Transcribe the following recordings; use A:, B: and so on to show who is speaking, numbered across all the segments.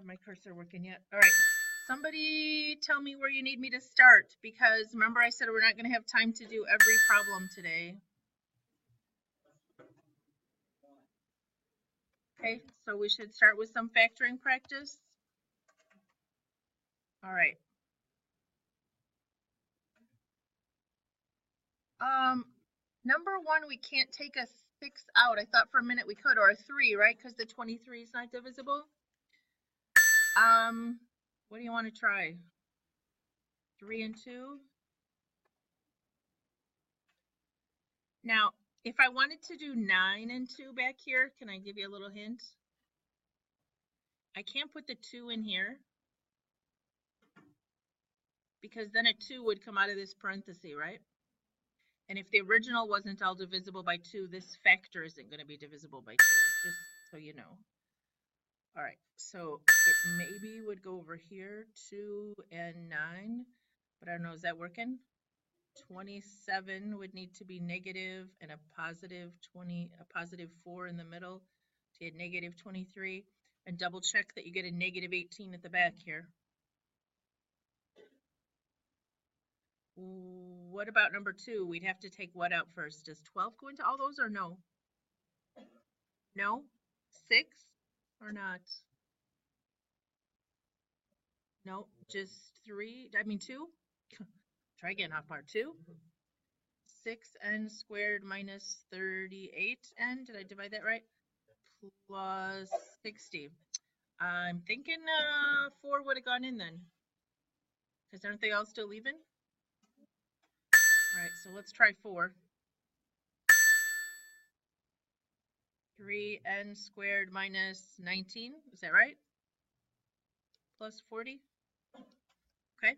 A: have my cursor working yet. All right. Somebody tell me where you need me to start, because remember I said we're not going to have time to do every problem today. Okay, so we should start with some factoring practice. All right. Number one, we can't take a 6 out. I thought for a minute we could, or a 3, right? Because the 23 is not divisible. What do you want to try? 3 and 2. Now, if I wanted to do 9 and 2 back here, can I give you a little hint? I can't put the 2 in here, because then a 2 would come out of this parenthesis, right? And if the original wasn't all divisible by 2, this factor isn't going to be divisible by 2, just so you know. All right, so it maybe would go over here, 2 and 9, but I don't know, is that working? 27 would need to be negative, and a positive 4 in the middle. So you had negative 23, and double check that you get a negative 18 at the back here. What about number 2? We'd have to take what out first? Does 12 go into all those or no? No? 6 or not? No, just 3. I mean 2. Try again, off part 2. 6n squared minus 38n. Did I divide that right? Plus 60. I'm thinking 4 would have gone in then. Because aren't they all still even? All right, so let's try 4. 3n squared minus 19. Is that right? Plus 40. Okay.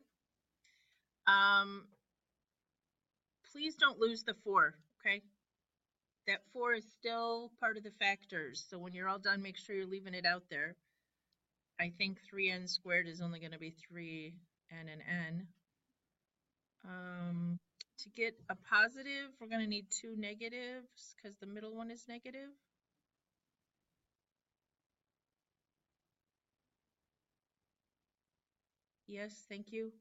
A: Please don't lose the 4, okay? That 4 is still part of the factors, so when you're all done, make sure you're leaving it out there. I think 3n squared is only going to be 3n and n. To get a positive, we're going to need 2 negatives, because the middle one is negative. Yes, thank you.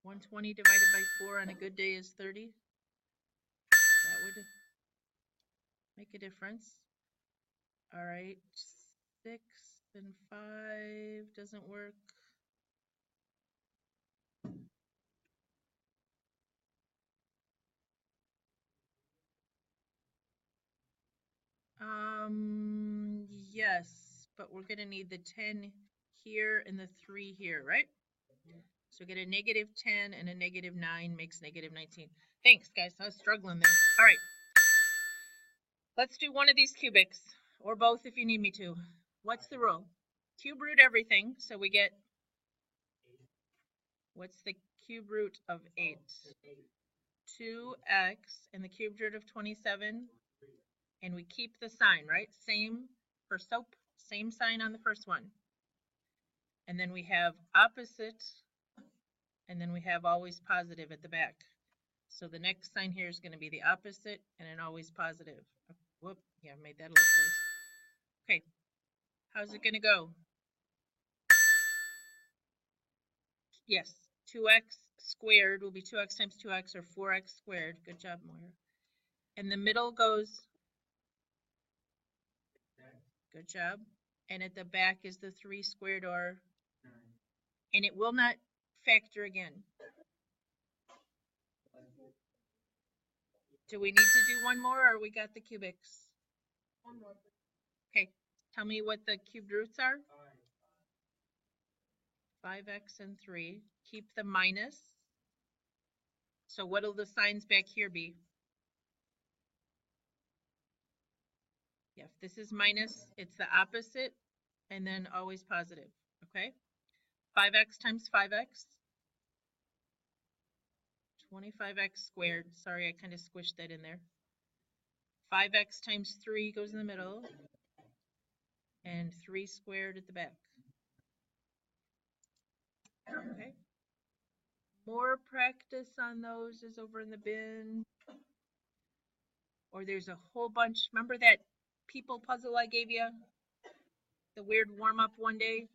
A: 120 divided by 4 on a good day is 30. That would make a difference. All right, 6 and 5 doesn't work. Yes, but we're going to need the 10 here and the 3 here, right? So get a negative 10 and a negative 9 makes negative 19. Thanks, guys. I was struggling there. All right. Let's do one of these cubics, or both if you need me to. What's the rule? Cube root everything, so we get, what's the cube root of 8? 2x, and the cube root of 27, and we keep the sign, right? Same for soap, same sign on the first one. And then we have opposite, and then we have always positive at the back. So the next sign here is going to be the opposite and an always positive. Whoop, yeah, I made that a little close. Okay, how's it going to go? Yes, 2x squared will be 2x times 2x, or 4x squared. Good job, Moira. And the middle goes, good job. And at the back is the 3 squared, or 9. And it will not factor again. Do we need to do one more, or we got the cubics? One more. Okay, tell me what the cubed roots are. 5x and 3. Keep the minus. So what will the signs back here be? Yeah, if this is minus, it's the opposite, and then always positive, okay? 5x times 5x. 25x squared. Sorry, I kind of squished that in there. 5x times 3 goes in the middle, and 3 squared at the back. Okay. More practice on those is over in the bin. Or there's a whole bunch. Remember that people puzzle I gave you? The weird warm-up one day?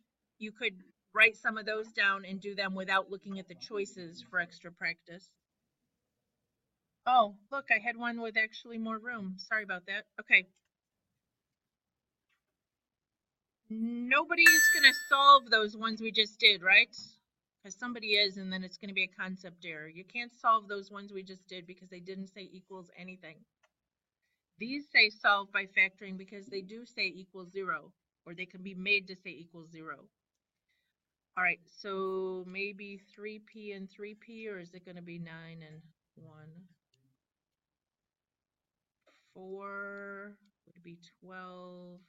A: you could write some of those down and do them without looking at the choices for extra practice. Oh, look, I had one with actually more room. Sorry about that. Okay. Nobody's going to solve those ones we just did, right? Because somebody is, and then it's going to be a concept error. You can't solve those ones we just did because they didn't say equals anything. These say solve by factoring because they do say equals 0, or they can be made to say equals 0. All right, so maybe 3p and 3p, or is it going to be 9 and 1? 4 would be 12.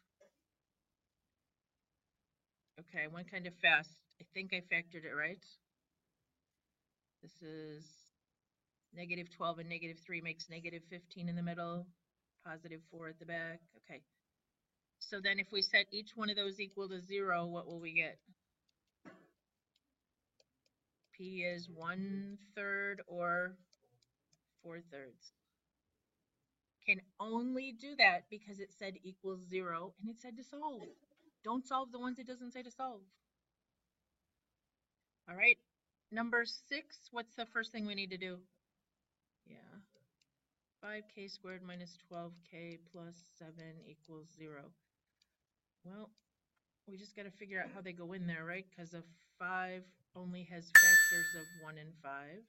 A: Okay, I went kind of fast. I think I factored it right. This is negative 12 and negative 3 makes negative 15 in the middle, positive 4 at the back. Okay. So then if we set each one of those equal to 0, what will we get? P is 1/3 or 4/3. Can only do that because it said equals 0 and it said to solve. Don't solve the ones it doesn't say to solve. All right. Number 6, what's the first thing we need to do? Yeah. 5k squared minus 12k plus 7 equals 0. Well, we just got to figure out how they go in there, right? Because a 5 only has factors of 1 and 5.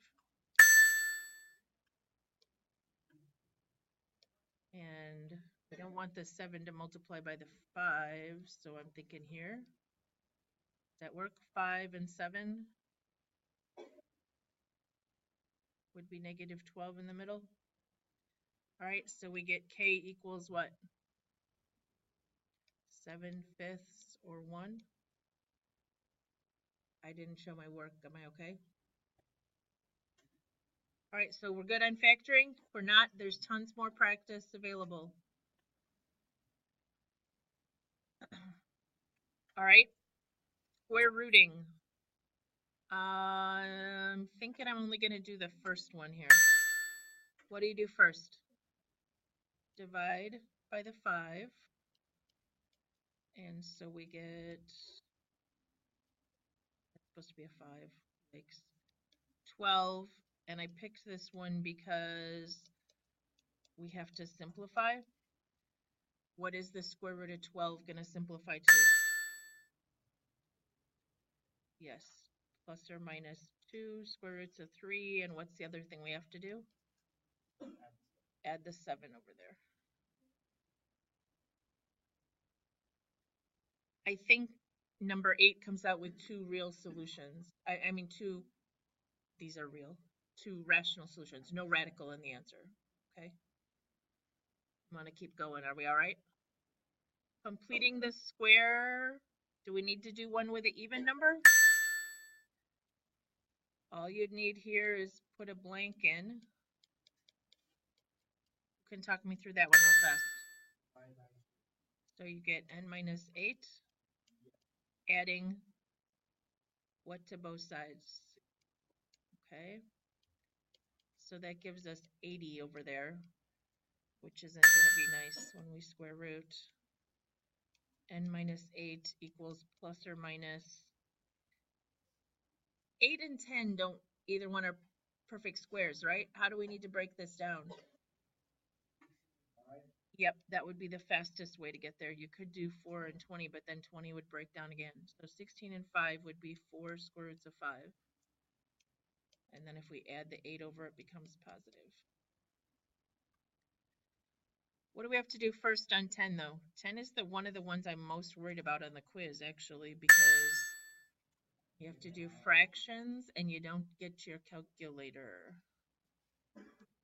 A: And we don't want the 7 to multiply by the 5, so I'm thinking here. Does that work? 5 and 7 would be negative 12 in the middle. All right, so we get k equals what? 7/5 or 1. I didn't show my work. Am I okay? All right, so we're good on factoring. If we're not, there's tons more practice available. All right, square rooting. I'm thinking I'm only going to do the first one here. What do you do first? Divide by the 5. And so we get, that's supposed to be a 5, yikes, 12. And I picked this one because we have to simplify. What is the square root of 12 going to simplify to? Yes, plus or minus 2, square roots of 3, and what's the other thing we have to do? Add the 7 over there. I think number 8 comes out with 2 real solutions. I mean, these are real, 2 rational solutions, no radical in the answer, okay? I'm gonna keep going, are we all right? Completing the square, do we need to do one with an even number? All you'd need here is put a blank in. You can talk me through that one real fast. So you get n minus 8, adding what to both sides? Okay. So that gives us 80 over there, which isn't going to be nice when we square root. N minus 8 equals plus or minus. 8 and 10 don't either one are perfect squares, right? How do we need to break this down? Yep, that would be the fastest way to get there. You could do 4 and 20, but then 20 would break down again. So 16 and 5 would be 4 square roots of 5. And then if we add the 8 over, it becomes positive. What do we have to do first on 10, though? 10 is one of the ones I'm most worried about on the quiz, actually, because you have to do fractions and you don't get your calculator.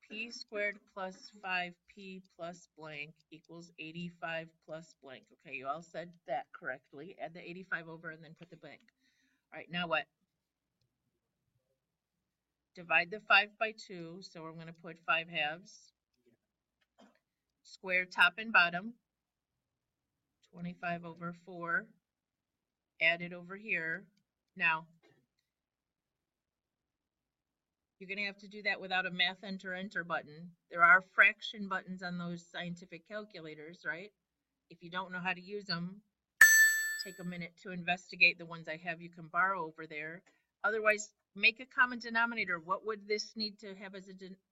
A: P squared plus 5p plus blank equals 85 plus blank. Okay, you all said that correctly. Add the 85 over and then put the blank. All right, now what? Divide the 5 by 2, so I'm going to put 5 halves. Square top and bottom. 25 over 4. Add it over here. Now, you're going to have to do that without a math enter button. There are fraction buttons on those scientific calculators, right? If you don't know how to use them, take a minute to investigate the ones I have you can borrow over there. Otherwise, make a common denominator. What would this need to have as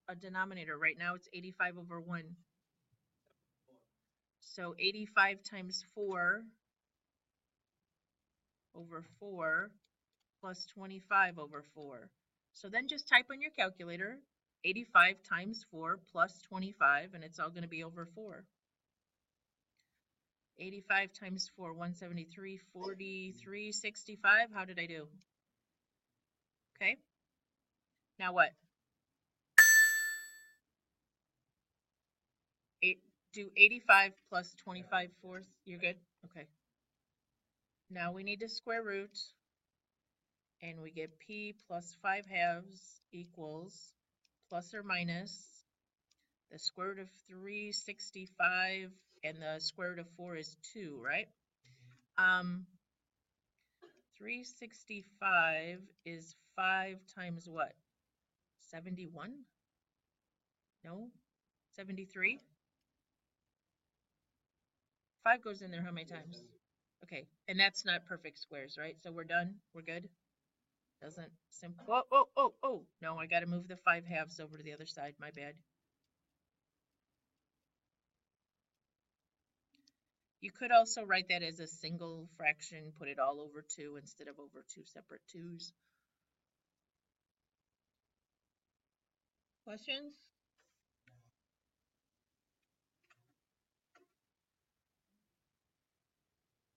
A: a denominator? Right now it's 85 over 1. So 85 times 4 over 4 plus 25 over 4. So then just type on your calculator 85 times 4 plus 25, and it's all going to be over 4. 85 times 4, 173, 43, 65. How did I do? Okay. Now what? Do 85 plus 25 fourths. You're good? Okay. Now we need to square root, and we get p plus 5 halves equals plus or minus the square root of 365, and the square root of 4 is 2, right? 365 is 5 times what? 71? No? 73? 5 goes in there how many times? Okay, and that's not perfect squares, right? So we're done? We're good? Doesn't simple. Oh. No, I got to move the 5 halves over to the other side. My bad. You could also write that as a single fraction, put it all over 2 instead of over 2 separate 2's. Questions?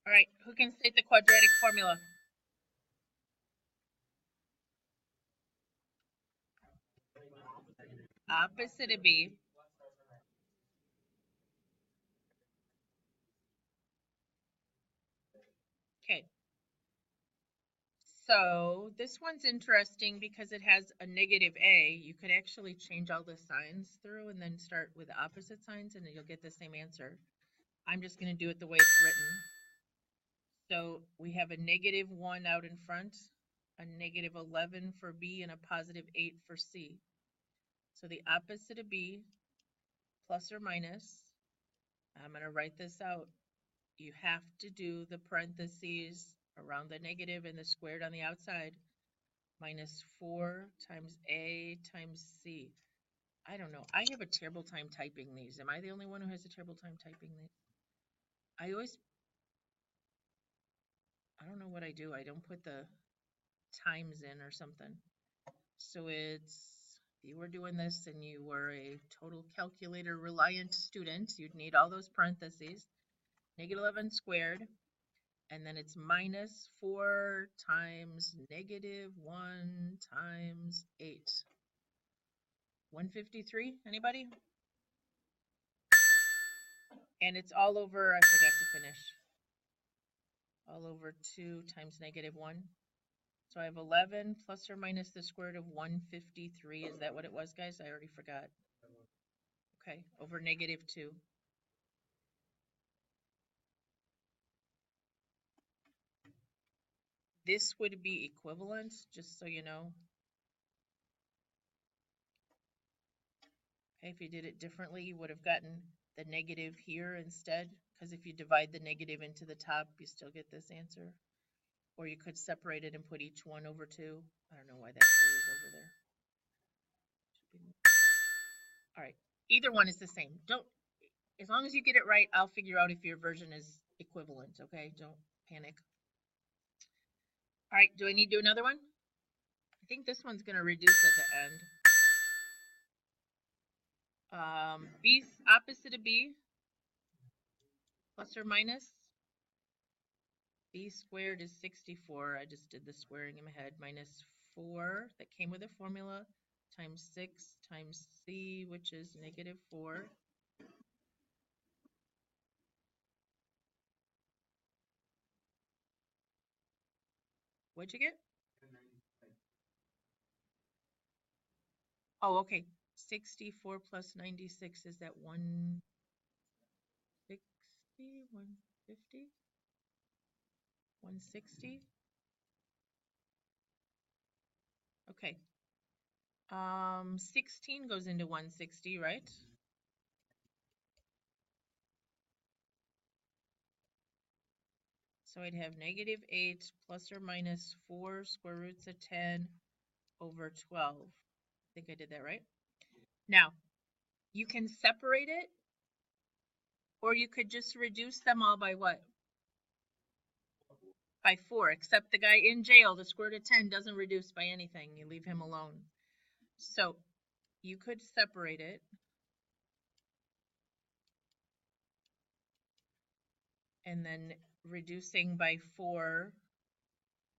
A: All right, who can state the quadratic formula? Opposite of b. Okay. So this one's interesting because it has a negative a. You could actually change all the signs through and then start with the opposite signs and you'll get the same answer. I'm just going to do it the way it's written. So we have a negative 1 out in front, a negative 11 for B, and a positive 8 for C. So the opposite of B, plus or minus, I'm going to write this out. You have to do the parentheses around the negative and the squared on the outside, minus 4 times A times C. I don't know. I have a terrible time typing these. Am I the only one who has a terrible time typing these? I don't know what I do. I don't put the times in or something. So it's, if you were doing this and you were a total calculator reliant student, you'd need all those parentheses, negative 11 squared, and then it's minus 4 times negative 1 times 8. 153, anybody? And it's all over, I forgot to finish, all over 2 times negative 1. So I have 11 plus or minus the square root of 153. Is that what it was, guys? I already forgot. Okay, over negative 2. This would be equivalent, just so you know. Okay, if you did it differently, you would have gotten the negative here instead, because if you divide the negative into the top, you still get this answer. Or you could separate it and put each one over 2. I don't know why that 2 is over there. All right, either one is the same. Don't, as long as you get it right, I'll figure out if your version is equivalent, okay? Don't panic. All right, do I need to do another one? I think this one's going to reduce at the end. B opposite of B, plus or minus. B squared is 64. I just did the squaring in my head. Minus 4 that came with a formula times 6 times C, which is negative 4. What'd you get? Oh, okay. 64 plus 96, is that 160, 150, 160? Okay. 16 goes into 160, right? So I'd have negative 8 plus or minus 4 square roots of 10 over 12. I think I did that right. Now, you can separate it, or you could just reduce them all by what? By 4, except the guy in jail, the square root of 10 doesn't reduce by anything. You leave him alone. So you could separate it. And then reducing by 4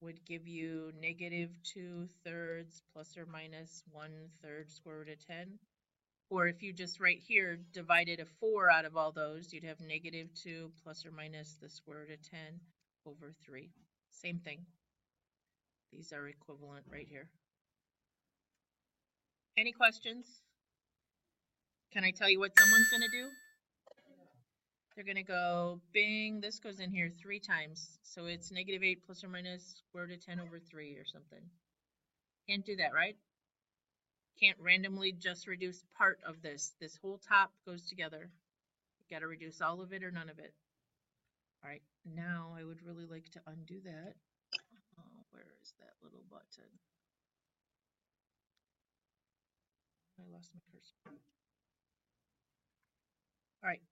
A: would give you negative 2/3 plus or minus 1/3 square root of 10. Or if you just right here divided a 4 out of all those, you'd have negative 2 plus or minus the square root of 10 over 3. Same thing. These are equivalent right here. Any questions? Can I tell you what someone's going to do? They're going to go, bing, this goes in here 3 times. So it's negative 8 plus or minus square root of 10 over 3 or something. Can't do that, right? Can't randomly just reduce part of this. This whole top goes together. You got to reduce all of it or none of it. All right, now I would really like to undo that. Where is that little button? I lost my cursor. All right.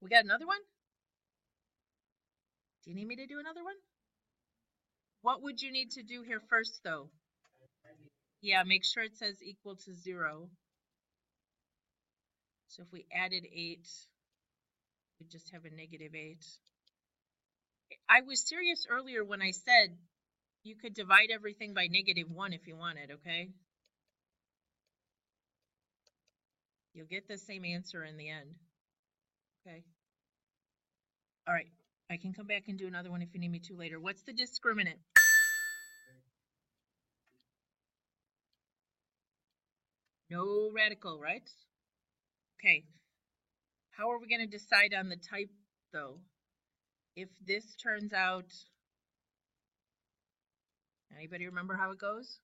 A: We got another one? Do you need me to do another one? What would you need to do here first, though? Yeah, make sure it says equal to 0. So if we added 8, we'd just have a negative 8. I was serious earlier when I said you could divide everything by negative 1 if you wanted, okay? You'll get the same answer in the end, okay? All right, I can come back and do another one if you need me to later. What's the discriminant? No radical, right? Okay, how are we going to decide on the type, though? If this turns out, anybody remember how it goes?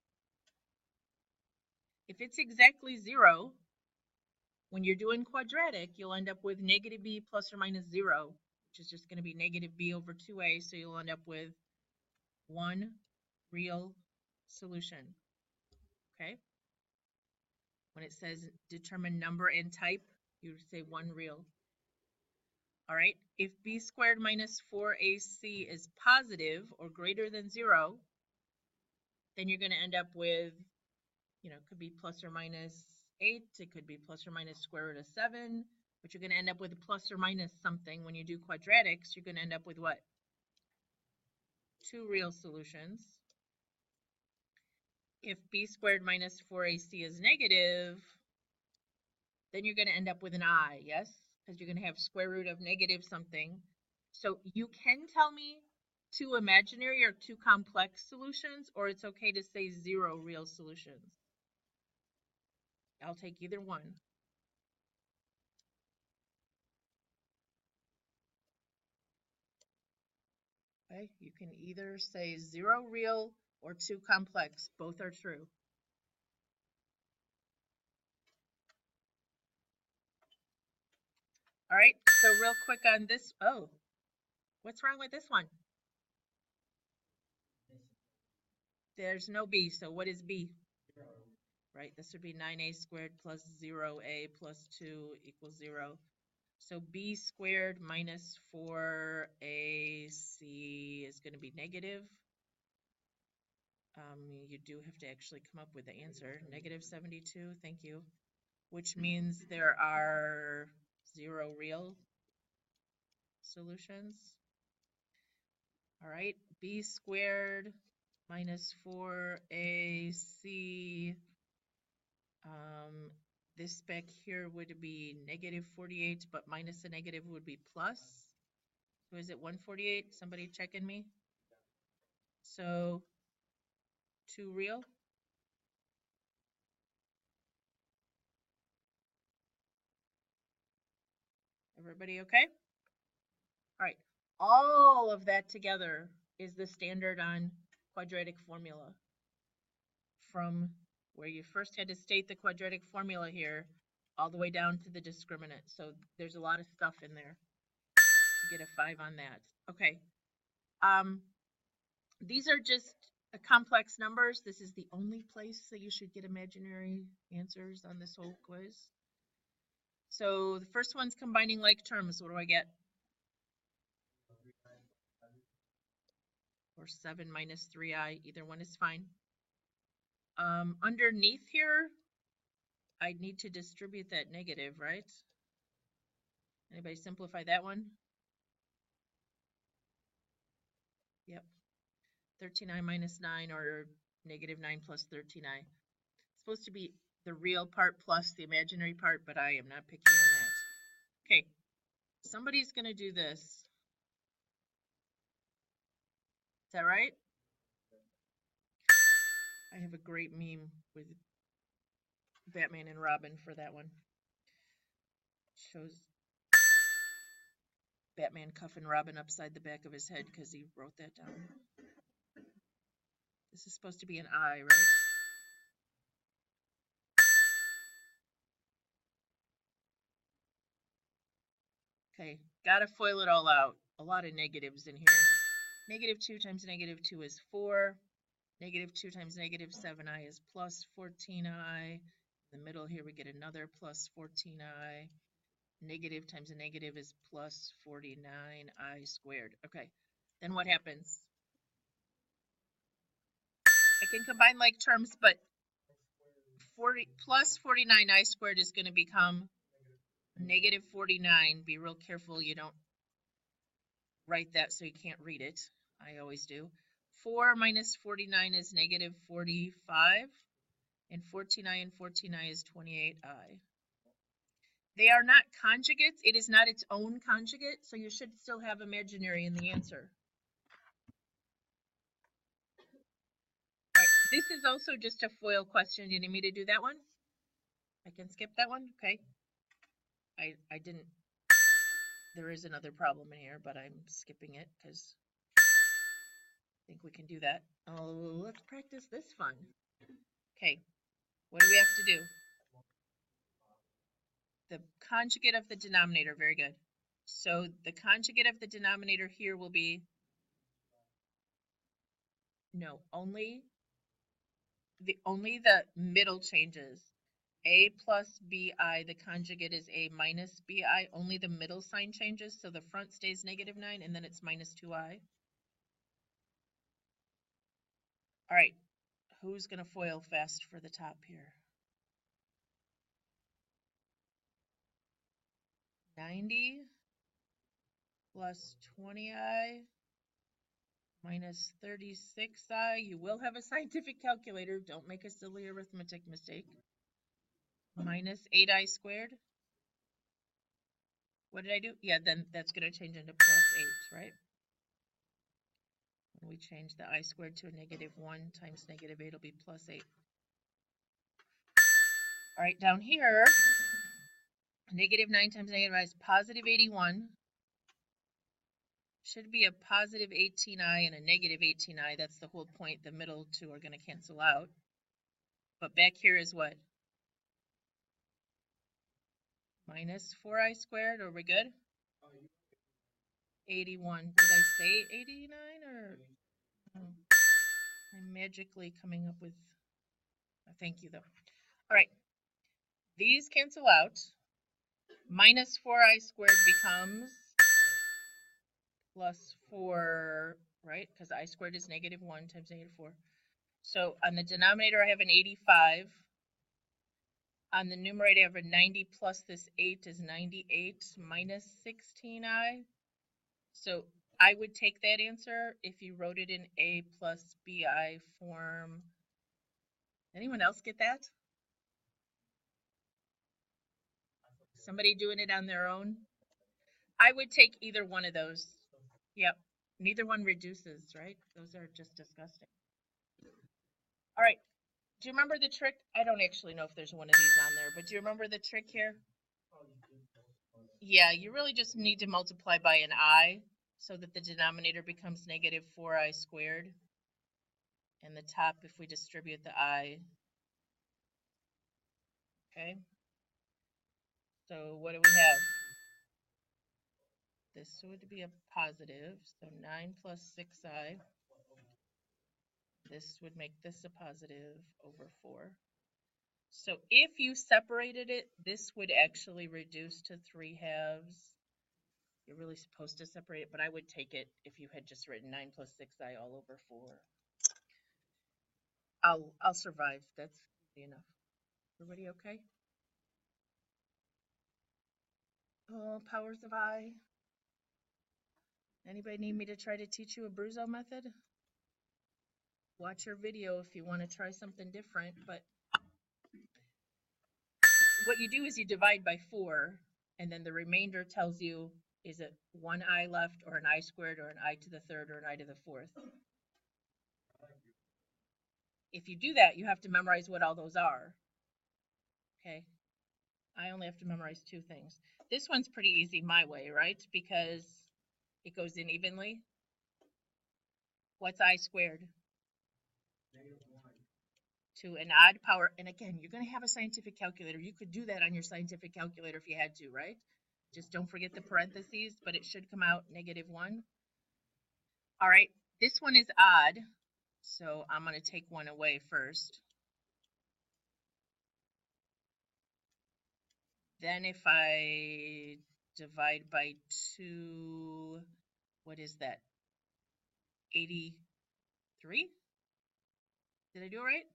A: If it's exactly 0, when you're doing quadratic, you'll end up with negative b plus or minus 0, which is just going to be negative b over 2a, so you'll end up with 1 real solution, okay? When it says determine number and type, you would say 1 real. All right, if b squared minus 4ac is positive or greater than 0, then you're going to end up with, it could be plus or minus 8, it could be plus or minus square root of 7, but you're going to end up with a plus or minus something. When you do quadratics, you're going to end up with what? 2 real solutions. If b squared minus 4ac is negative, then you're going to end up with an I, yes? Because you're going to have square root of negative something. So you can tell me 2 imaginary or 2 complex solutions, or it's okay to say 0 real solutions. I'll take either one. Okay, you can either say 0 real or 2 complex. Both are true. All right, so real quick on this. Oh, what's wrong with this one? There's no b, so what is b? 0. Right, this would be 9a squared plus 0a plus 2 equals 0. So b squared minus 4ac is going to be negative. You do have to actually come up with the answer. Negative 72, thank you. Which means there are 0 real solutions. All right, b squared minus 4ac. This back here would be negative 48, but minus a negative would be plus. So is it 148? Somebody checking me? So 2 real? Everybody okay? All right, all of that together is the standard on quadratic formula. From where you first had to state the quadratic formula here, all the way down to the discriminant. So there's a lot of stuff in there. get a 5 on that. Okay. These are just complex numbers. This is the only place that you should get imaginary answers on this whole quiz. So the first one's combining like terms. What do I get? Or 7 minus 3i. Either one is fine. Underneath here, I need to distribute that negative, right? Anybody simplify that one? Yep. 13i minus 9, or negative 9 plus 13i. It's supposed to be the real part plus the imaginary part, but I am not picky on that. Okay, somebody's going to do this. Is that right? I have a great meme with Batman and Robin for that one. Shows Batman cuffing Robin upside the back of his head because he wrote that down. This is supposed to be an I, right? Okay, gotta FOIL it all out. A lot of negatives in here. Negative 2 times negative 2 is 4. Negative 2 times negative 7i is plus 14i. In the middle here we get another plus 14i. Negative times a negative is plus 49i squared. Okay, then what happens? I can combine like terms, but 40 plus 49i squared is going to become negative 49. Be real careful you don't write that so you can't read it. I always do. 4 minus 49 is negative 45, and 14i and 14i is 28i. They are not conjugates. It is not its own conjugate, so you should still have imaginary in the answer. All right, this is also just a FOIL question. Do you need me to do that one? I can skip that one? Okay. I didn't. There is another problem in here, but I'm skipping it because I think we can do that. Oh, let's practice this fun. Okay, what do we have to do? The conjugate of the denominator, very good. So the conjugate of the denominator here will be, no, only the middle changes. A plus bi, the conjugate is a minus bi, only the middle sign changes, so the front stays negative 9, and then it's minus 2i. All right, who's going to FOIL fast for the top here? 90 plus 20i minus 36i. You will have a scientific calculator. Don't make a silly arithmetic mistake. Minus 8i squared. What did I do? Yeah, then that's going to change into plus 8, right? When we change the I squared to a negative 1 times negative 8, it'll be plus 8. All right, down here, negative 9 times negative I is positive 81. Should be a positive 18i and a negative 18i. That's the whole point. The middle two are going to cancel out. But back here is what? Minus 4i squared. Are we good? 81. Did I say 89 or? Oh, I'm magically coming up with. Thank you, though. All right. These cancel out. Minus 4i squared becomes plus 4, right? Because I squared is negative 1 times negative 4. So on the denominator, I have an 85. On the numerator, I have a 90 plus this 8 is 98 minus 16i. So I would take that answer if you wrote it in A plus BI form. Anyone else get that? Somebody doing it on their own? I would take either one of those. Yep. Neither one reduces, right? Those are just disgusting. All right. Do you remember the trick? I don't actually know if there's one of these on there, but do you remember the trick here? Yeah, you really just need to multiply by an I so that the denominator becomes negative 4i squared. And the top, if we distribute the I. Okay. So what do we have? This would be a positive, so 9 plus 6i. This would make this a positive over 4. So if you separated it, this would actually reduce to 3/2. You're really supposed to separate it, but I would take it if you had just written 9 plus 6i all over 4. I'll survive. That's easy enough. Everybody okay? Oh, powers of I. Anybody need me to try to teach you a Bruzo method? Watch your video if you want to try something different, but what you do is you divide by 4, and then the remainder tells you, is it one I left, or an I squared, or an I to the third, or an I to the fourth. If you do that, you have to memorize what all those are. Okay, I only have to memorize 2 things. This one's pretty easy my way, right? Because it goes in evenly. What's I squared? To an odd power. And again, you're going to have a scientific calculator. You could do that on your scientific calculator if you had to, right? Just don't forget the parentheses, but it should come out -1. All right, this one is odd, so I'm going to take 1 away first. Then if I divide by 2, what is that? 83? Did I do it right?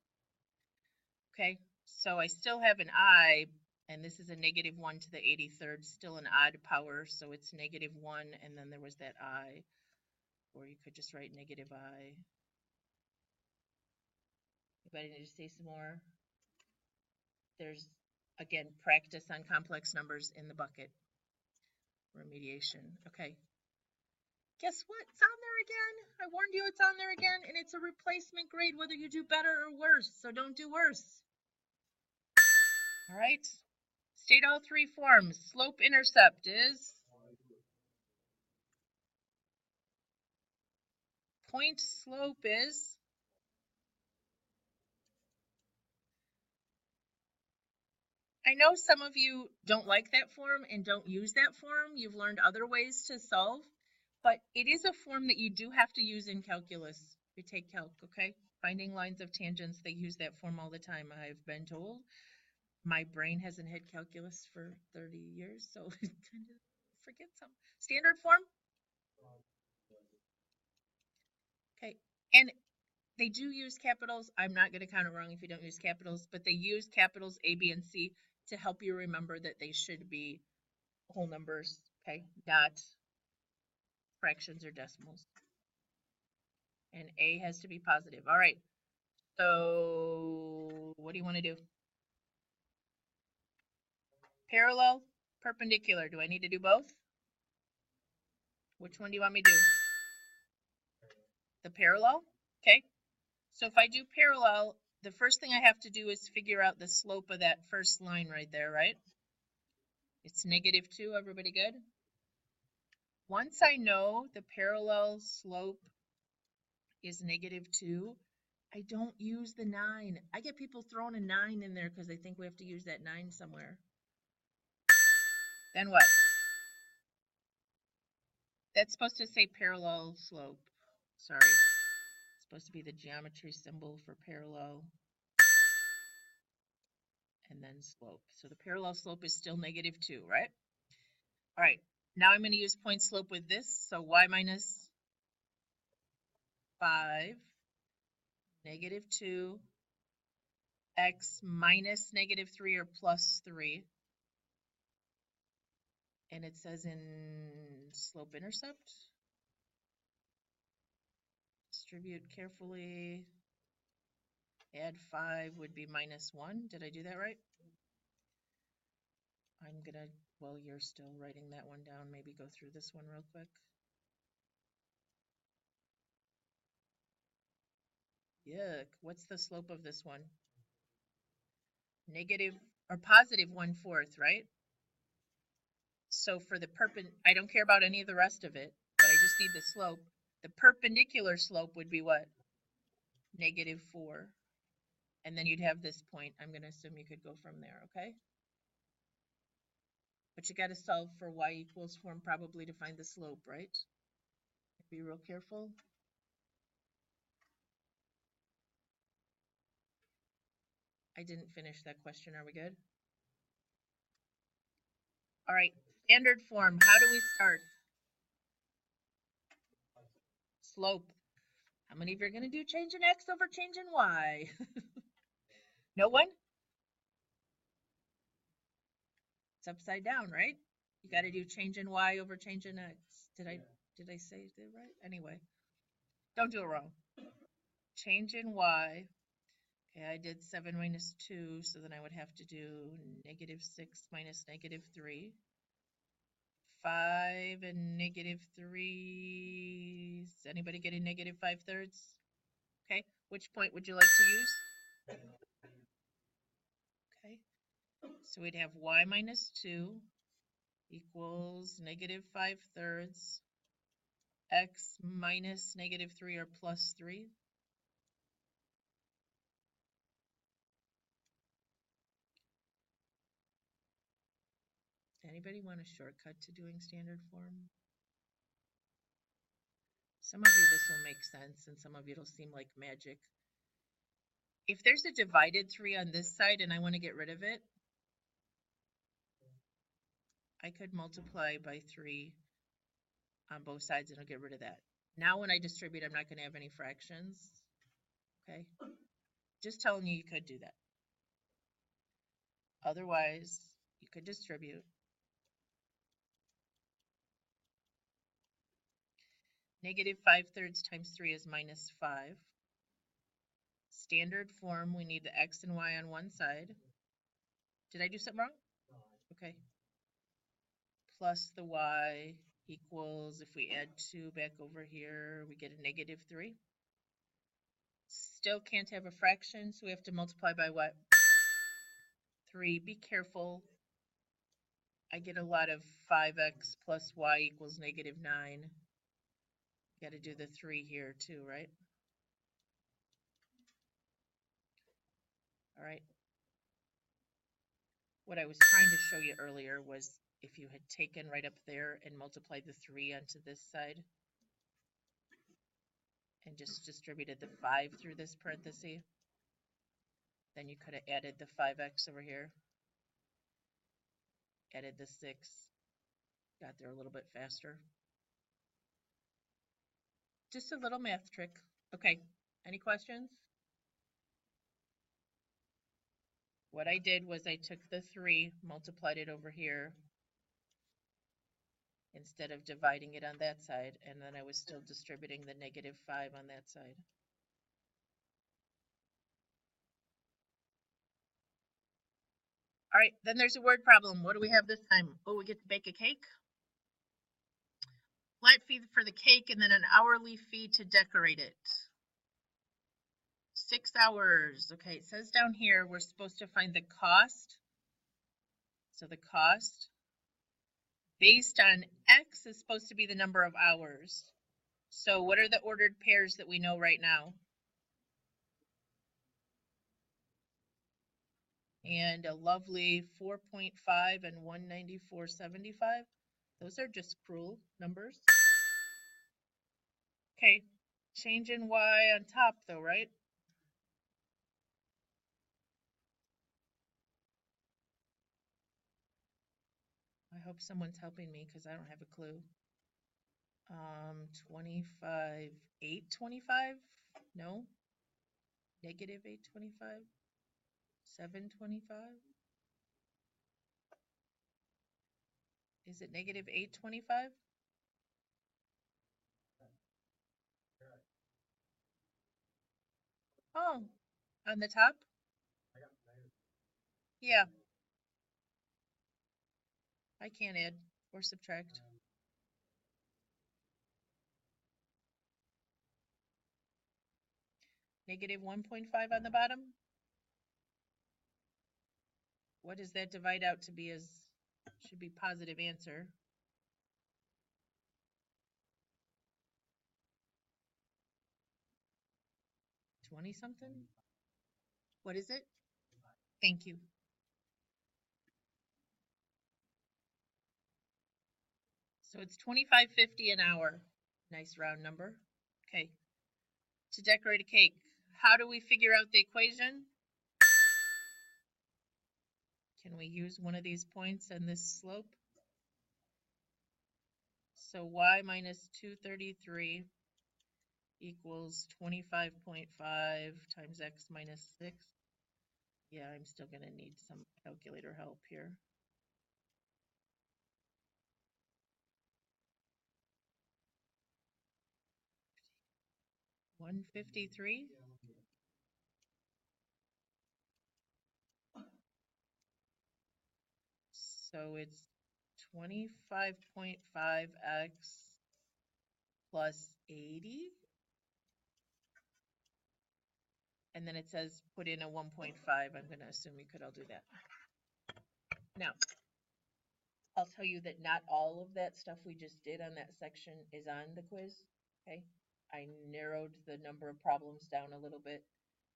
A: Okay, so I still have an I, and this is a -1 to the 83rd, still an odd power, so it's -1, and then there was that I, or you could just write -I. Anybody need to say some more? There's, again, practice on complex numbers in the bucket. Remediation. Okay. Guess what? It's on there again. I warned you it's on there again, and it's a replacement grade whether you do better or worse, so don't do worse. All right. State all 3 forms. Slope intercept is point slope is I know some of you don't like that form and don't use that form. You've learned other ways to solve, but it is a form that you do have to use in calculus. We take calc, okay? Finding lines of tangents, they use that form all the time, I've been told. My brain hasn't had calculus for 30 years, so I tend to forget some. Standard form? Okay, and they do use capitals. I'm not going to count it wrong if you don't use capitals, but they use capitals A, B, and C to help you remember that they should be whole numbers, okay, not fractions or decimals. And A has to be positive. All right, so what do you want to do? Parallel, perpendicular. Do I need to do both? Which one do you want me to do? The parallel? Okay. So if I do parallel, the first thing I have to do is figure out the slope of that first line right there, right? It's -2. Everybody good? Once I know the parallel slope is -2, I don't use the 9. I get people throwing a 9 in there because they think we have to use that 9 somewhere. Then what? That's supposed to say parallel slope. Sorry. It's supposed to be the geometry symbol for parallel. And then slope. So the parallel slope is still -2, right? All right. Now I'm going to use point slope with this. So y minus 5, -2, x minus -3 or plus 3. And it says in slope intercept, distribute carefully, add 5 would be -1. Did I do that right? I'm gonna, while you're still writing that one down, maybe go through this one real quick. Yuck, what's the slope of this one? Negative or positive 1/4, right? So for the I don't care about any of the rest of it, but I just need the slope. The perpendicular slope would be what? -4. And then you'd have this point. I'm going to assume you could go from there, okay? But you got to solve for y equals form probably to find the slope, right? Be real careful. I didn't finish that question. Are we good? All right. Standard form. How do we start? Slope. How many of you are going to do change in x over change in y? No one? It's upside down, right? You got to do change in y over change in x. Did I say it right? Anyway, don't do it wrong. Change in y. Okay, I did 7 minus 2, so then I would have to do negative 6 minus negative 3. 5 and negative 3. Is anybody getting negative 5/3? Okay, which point would you like to use? Okay, so we'd have y minus 2 equals negative 5/3 x minus negative 3 or plus 3. Anybody want a shortcut to doing standard form? Some of you this will make sense, and some of you it'll seem like magic. If there's a divided 3 on this side and I want to get rid of it, I could multiply by 3 on both sides and I'll get rid of that. Now when I distribute, I'm not going to have any fractions. Okay, just telling you could do that. Otherwise, you could distribute. Negative 5/3 times 3 is minus 5. Standard form, we need the x and y on one side. Did I do something wrong? Okay. Plus the y equals, if we add 2 back over here, we get a negative 3. Still can't have a fraction, so we have to multiply by what? 3. Be careful. I get a lot of 5x plus y equals negative 9. Got to do the 3 here too, right? All right. What I was trying to show you earlier was if you had taken right up there and multiplied the 3 onto this side and just distributed the 5 through this parenthesis, then you could have added the 5x over here, added the 6, got there a little bit faster. Just a little math trick. Okay, any questions? What I did was I took the 3, multiplied it over here, instead of dividing it on that side, and then I was still distributing the negative 5 on that side. All right, then there's a word problem. What do we have this time? Oh, we get to bake a cake? Flat fee for the cake and then an hourly fee to decorate it. 6 hours. Okay, it says down here we're supposed to find the cost. So the cost based on X is supposed to be the number of hours. So what are the ordered pairs that we know right now? And a lovely 4.5 and 194.75. Those are just cruel numbers. Okay, change in Y on top though, right? I hope someone's helping me because I don't have a clue. 25, 825? No. Negative 825? 725? Is it negative 825? Oh, on the top? Yeah. I can't add or subtract. Negative 1.5 on the bottom? What does that divide out to be as, should be positive answer. 20 something? What is it? Thank you. So it's $25.50 an hour. Nice round number. Okay. To decorate a cake, how do we figure out the equation? Can we use one of these points and this slope? So y minus 233 equals 25.5 times x minus 6. Yeah, I'm still going to need some calculator help here. 153. So it's 25.5x plus 80. And then it says put in a 1.5. I'm going to assume you could all do that. Now, I'll tell you that not all of that stuff we just did on that section is on the quiz. Okay. I narrowed the number of problems down a little bit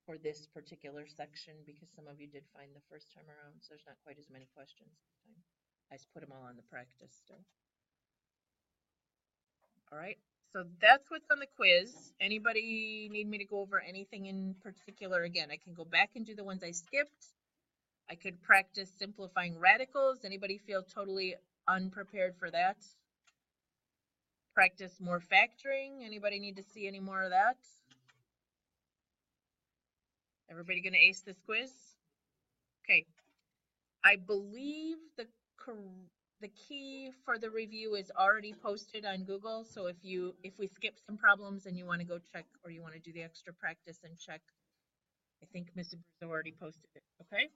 A: for this particular section because some of you did fine the first time around, so there's not quite as many questions this time. I just put them all on the practice still. All right, so that's what's on the quiz. Anybody need me to go over anything in particular? Again, I can go back and do the ones I skipped. I could practice simplifying radicals. Anybody feel totally unprepared for that? Practice more factoring. Anybody need to see any more of that? Everybody gonna ace this quiz? Okay. I believe the key for the review is already posted on Google. So if we skip some problems and you want to go check, or you want to do the extra practice and check, I think Mr. Bruce already posted it. Okay.